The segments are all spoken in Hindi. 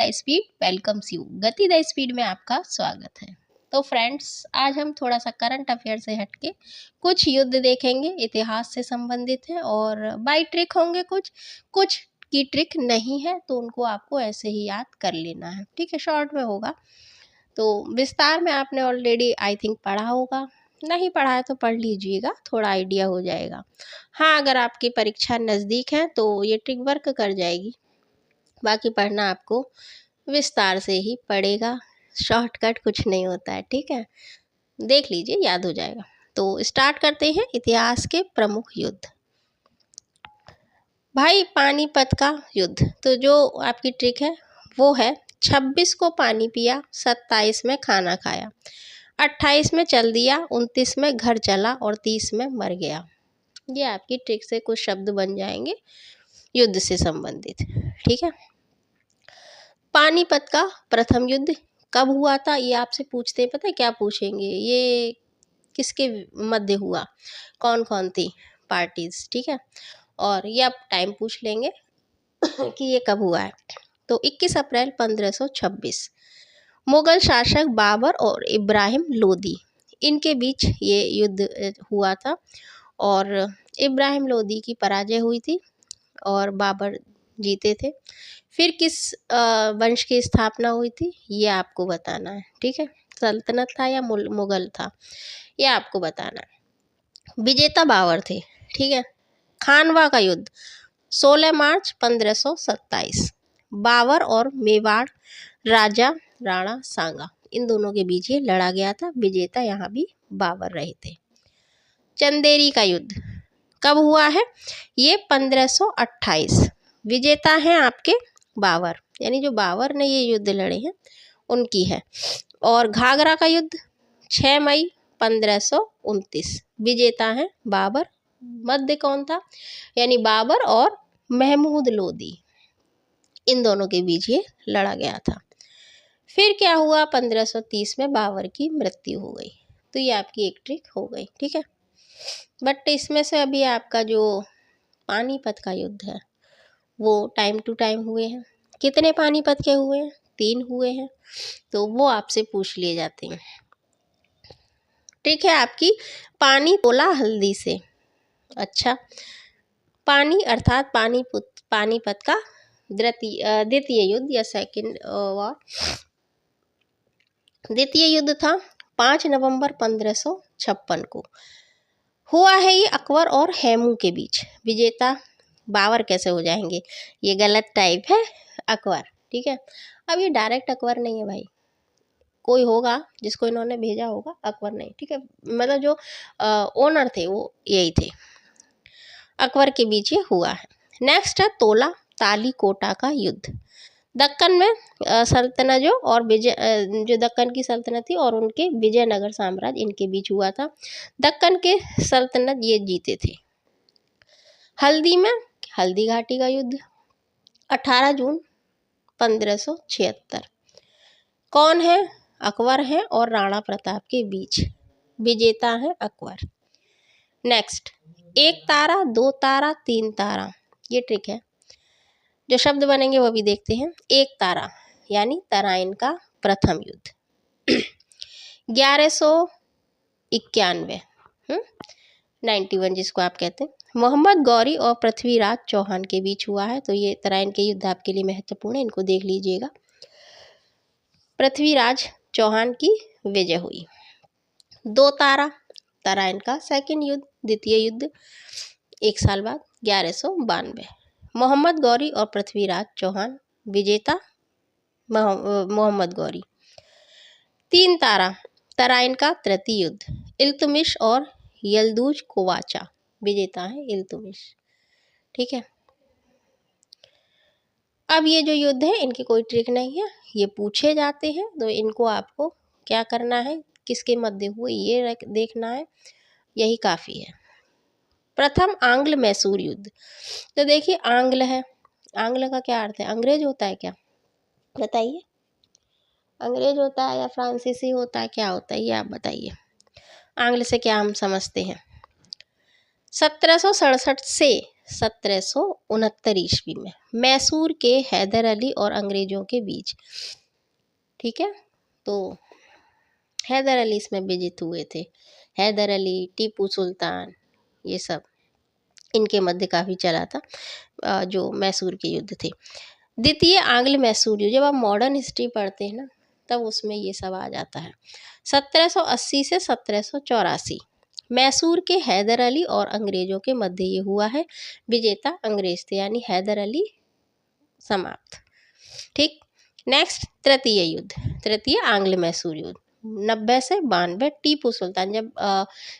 The speed welcomes you. गति द स्पीड में आपका स्वागत है। तो फ्रेंड्स, आज हम थोड़ा सा करंट अफेयर से हटके कुछ युद्ध देखेंगे, इतिहास से संबंधित है और बाई ट्रिक होंगे। कुछ की ट्रिक नहीं है तो उनको आपको ऐसे ही याद कर लेना है, ठीक है। शॉर्ट में होगा तो विस्तार में आपने ऑलरेडी आई थिंक पढ़ा होगा, नहीं पढ़ा है तो पढ़ लीजिएगा, थोड़ा आइडिया हो जाएगा। हाँ, अगर आपकी परीक्षा नज़दीक है तो ये ट्रिक वर्क कर जाएगी, बाकी पढ़ना आपको विस्तार से ही पड़ेगा। शॉर्टकट कुछ नहीं होता है, ठीक है। देख लीजिए, याद हो जाएगा। तो स्टार्ट करते हैं इतिहास के प्रमुख युद्ध। भाई, पानीपत का युद्ध, तो जो आपकी ट्रिक है वो है 26 को पानी पिया, 27 में खाना खाया, 28 में चल दिया, 29 में घर चला और 30 में मर गया। ये आपकी ट्रिक से कुछ शब्द बन जाएंगे युद्ध से संबंधित, ठीक है। पानीपत का प्रथम युद्ध कब हुआ था, ये आपसे पूछते हैं। पता है क्या पूछेंगे? ये किसके मध्य हुआ, कौन कौन थी पार्टीज, ठीक है। और ये आप टाइम पूछ लेंगे कि ये कब हुआ है। तो 21 अप्रैल 1526 मुगल शासक बाबर और इब्राहिम लोदी, इनके बीच ये युद्ध हुआ था और इब्राहिम लोदी की पराजय हुई थी और बाबर जीते थे। फिर किस वंश की स्थापना हुई थी ये आपको बताना है, ठीक है। सल्तनत था या मुगल था, ये आपको बताना है। विजेता बाबर थे, ठीक है। खानवा का युद्ध 16 मार्च 1527 बाबर और मेवाड़ राजा राणा सांगा, इन दोनों के बीच ये लड़ा गया था। विजेता यहाँ भी बाबर रहे थे। चंदेरी का युद्ध कब हुआ है? ये 1528, विजेता हैं आपके बाबर, यानी जो बाबर ने ये युद्ध लड़े हैं उनकी है। और घाघरा का युद्ध 6 मई 1529, विजेता हैं बाबर। मध्य कौन था? यानी बाबर और महमूद लोदी, इन दोनों के बीच ये लड़ा गया था। फिर क्या हुआ? 1530 में बाबर की मृत्यु हो गई। तो ये आपकी एक ट्रिक हो गई, ठीक है। बट इसमें से अभी आपका जो पानीपत का युद्ध है वो टाइम टू टाइम हुए हैं। कितने पानीपत के हुए हैं? 3 हुए हैं, तो वो आपसे पूछ लिए जाते हैं। ट्रिक है आपकी, पानी तोला हल्दी से। अच्छा, पानी अर्थात पानीपत का द्वितीय युद्ध या सेकंड वॉर, द्वितीय युद्ध था 5 नवंबर 1556 को हुआ है। ये अकबर और हेमू के बीच। विजेता बाबर कैसे हो जाएंगे? ये गलत टाइप है, अकबर, ठीक है। अब ये डायरेक्ट अकबर नहीं है भाई, कोई होगा जिसको इन्होंने भेजा होगा, अकबर नहीं, ठीक है। मतलब जो ओनर थे वो यही थे, अकबर के बीच ये हुआ है। नेक्स्ट है तोला ताली कोटा का युद्ध। दक्कन में सल्तनत जो दक्कन की सल्तनत थी और उनके विजयनगर साम्राज्य, इनके बीच हुआ था। दक्कन के सल्तनत ये जीते थे। हल्दी में हल्दी घाटी का युद्ध 18 जून 1576, कौन है? अकबर है और राणा प्रताप के बीच, विजेता है अकबर। नेक्स्ट, 1 तारा 2 तारा 3 तारा, ये ट्रिक है। जो शब्द बनेंगे वो भी देखते हैं। 1 तारा यानी तराइन का प्रथम युद्ध 1191 91 जिसको आप कहते हैं, मोहम्मद गौरी और पृथ्वीराज चौहान के बीच हुआ है। तो ये तराइन के युद्ध आपके लिए महत्वपूर्ण है, इनको देख लीजिएगा। पृथ्वीराज चौहान की विजय हुई। 2 तारा तराइन का सेकंड युद्ध, द्वितीय युद्ध, 1 साल बाद 1192 मोहम्मद गौरी और पृथ्वीराज चौहान, विजेता मोहम्मद गौरी। 3 तारा तराइन का तृतीय युद्ध, इल्तुमिश और यल्दूज कोवाचा, विजेता है इल्तुमिश, ठीक है। अब ये जो युद्ध है इनकी कोई ट्रिक नहीं है, ये पूछे जाते हैं तो इनको आपको क्या करना है, किसके मध्य हुए ये देखना है, यही काफ़ी है। प्रथम आंग्ल मैसूर युद्ध, तो देखिए आंग्ल है, आंग्ल का क्या अर्थ है? अंग्रेज होता है क्या? बताइए, अंग्रेज होता है या फ्रांसीसी होता है, क्या होता है ये आप बताइए। आंग्ल से क्या हम समझते हैं? 1767 से 1769 ईस्वी में मैसूर के हैदर अली और अंग्रेजों के बीच, ठीक है। तो हैदर अली इसमें विजित हुए थे। हैदर अली, टीपू सुल्तान, ये सब इनके मध्य काफ़ी चला था जो मैसूर के युद्ध थे। द्वितीय आंग्ल मैसूर युद्ध, जब आप मॉडर्न हिस्ट्री पढ़ते हैं ना तब उसमें ये सब आ जाता है। 1780 से 1784 मैसूर के हैदर अली और अंग्रेजों के मध्य ये हुआ है। विजेता अंग्रेज थे, यानी हैदर अली समाप्त, ठीक। नेक्स्ट तृतीय युद्ध, तृतीय आंग्ल मैसूर युद्ध 90 से 92। टीपू सुल्तान, जब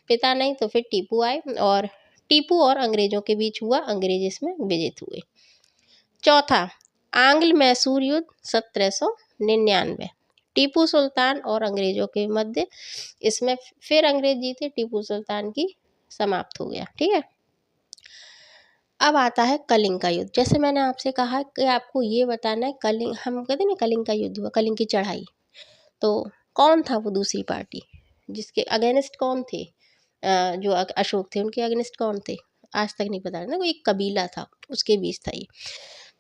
पिता नहीं तो फिर टीपू आए और टीपू और अंग्रेजों के बीच हुआ, अंग्रेज इसमें विजित हुए। चौथा आंग्ल मैसूर युद्ध 1799, टीपू सुल्तान और अंग्रेजों के मध्य, इसमें फिर अंग्रेज जीते, टीपू सुल्तान की समाप्त हो गया, ठीक है। अब आता है कलिंग का युद्ध। जैसे मैंने आपसे कहा कि आपको ये बताना है, कलिंग, हम कहते हैं ना कलिंग का युद्ध हुआ, कलिंग की चढ़ाई, तो कौन था वो दूसरी पार्टी, जिसके अगेंस्ट कौन थे, जो अशोक थे उनके अगेंस्ट कौन थे, आज तक नहीं पता ना, कोई एक कबीला था उसके बीच था ये।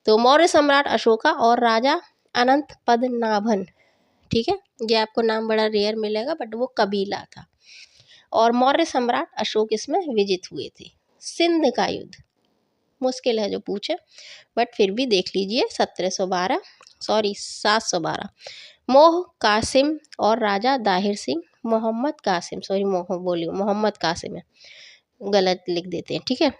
तो मौर्य सम्राट अशोका और राजा अनंत पद्मनाभन, ठीक है, ये आपको नाम बड़ा रेयर मिलेगा बट वो कबीला था, और मौर्य सम्राट अशोक इसमें विजित हुए थे। सिंध का युद्ध मुश्किल है जो पूछे, बट फिर भी देख लीजिए। 712 मोह कासिम और राजा दाहिर सिंह, मोहम्मद कासिम, सॉरी मोहम्मद कासिम है, गलत लिख देते हैं, ठीक है।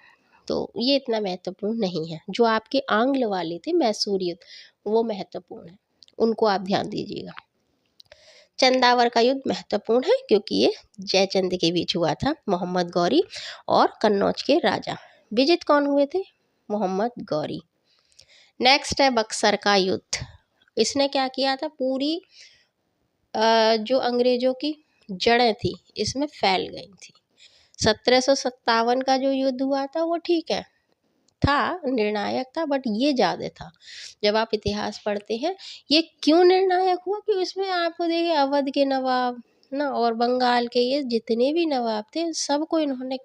तो ये इतना महत्वपूर्ण नहीं है। जो आपके आंग्ल वाले थे मैसूर युद्ध वो महत्वपूर्ण है, उनको आप ध्यान दीजिएगा। चंदावर का युद्ध महत्वपूर्ण है क्योंकि ये जयचंद के बीच हुआ था, मोहम्मद गौरी और कन्नौज के राजा। विजित कौन हुए थे, मोहम्मद गौरी। नेक्स्ट है बक्सर का युद्ध। इसने क्या किया था, पूरी जो अंग्रेजों की जड़ें थी इसमें फैल गई थी। 1757 का जो युद्ध हुआ था वो ठीक है था, निर्णायक था, बट ये ज़्यादा था। जब आप इतिहास पढ़ते हैं ये क्यों निर्णायक हुआ कि उसमें आपको देखिए अवध के नवाब ना और बंगाल के ये जितने भी नवाब थे सबको इन्होंने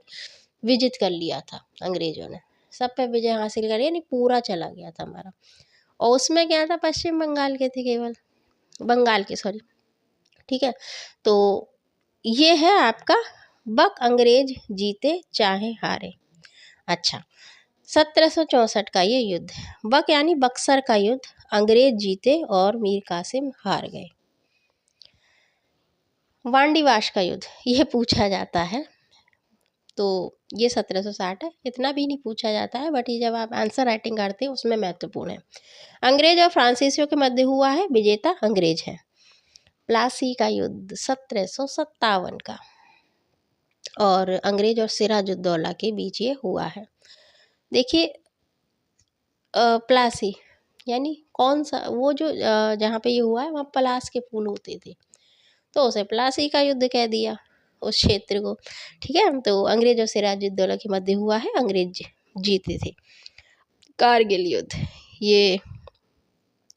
विजित कर लिया था, अंग्रेजों ने सब पे विजय हासिल कर, यानी पूरा चला गया था हमारा। और उसमें क्या था, पश्चिम बंगाल के थे, केवल बंगाल के, सॉरी, ठीक है। तो ये है आपका बक अंग्रेज जीते चाहे हारे। अच्छा, 1764 का ये युद्ध, बक यानी बक्सर का युद्ध, अंग्रेज जीते और मीर कासिम हार गए। वांडीवाश का युद्ध ये पूछा जाता है, तो ये 1760 है, इतना भी नहीं पूछा जाता है, बट ये जब आप आंसर राइटिंग करते हैं उसमें महत्वपूर्ण है। अंग्रेज और फ्रांसीसियों के मध्य हुआ है, विजेता अंग्रेज है। प्लासी का युद्ध 1757 का, और अंग्रेज और सिराजुद्दौला के बीच ये हुआ है। देखिए प्लासी यानी कौन सा, वो जो जहाँ पे ये हुआ है वहाँ पलास के फूल होते थे, तो उसे प्लासी का युद्ध कह दिया उस क्षेत्र को, ठीक है। तो अंग्रेज और सिराजुद्दौला के मध्य हुआ है, अंग्रेज जीते थे। कारगिल युद्ध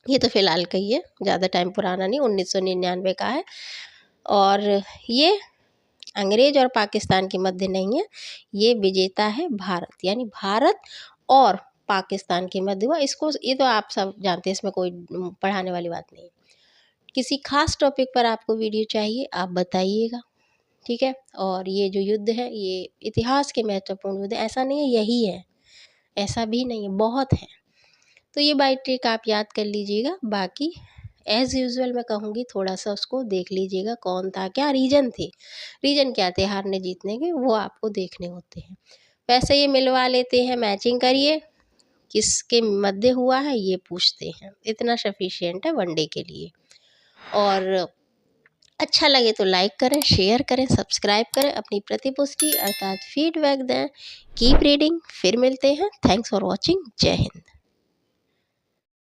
ये तो फिलहाल का ही है, ज़्यादा टाइम पुराना नहीं, 1999 का है, और ये अंग्रेज और पाकिस्तान के मध्य नहीं है, ये विजेता है भारत, यानी भारत और पाकिस्तान के मध्य हुआ। इसको ये तो आप सब जानते हैं, इसमें कोई पढ़ाने वाली बात नहीं है। किसी खास टॉपिक पर आपको वीडियो चाहिए आप बताइएगा, ठीक है। और ये जो युद्ध है ये इतिहास के महत्वपूर्ण युद्ध, ऐसा नहीं है यही है, ऐसा भी नहीं है, बहुत है। तो ये बाई ट्रिक आप याद कर लीजिएगा। बाकी एज़ यूजुअल मैं कहूँगी थोड़ा सा उसको देख लीजिएगा, कौन था, क्या रीजन थे, रीजन क्या थे हारने जीतने के, वो आपको देखने होते हैं। वैसे ये मिलवा लेते हैं, मैचिंग करिए, किसके मध्य हुआ है ये पूछते हैं, इतना सफिशिएंट है वनडे के लिए। और अच्छा लगे तो लाइक करें, शेयर करें, सब्सक्राइब करें, अपनी प्रतिपुष्टि अर्थात फीडबैक दें। कीप रीडिंग, फिर मिलते हैं। Thanks for watching. जय हिंद।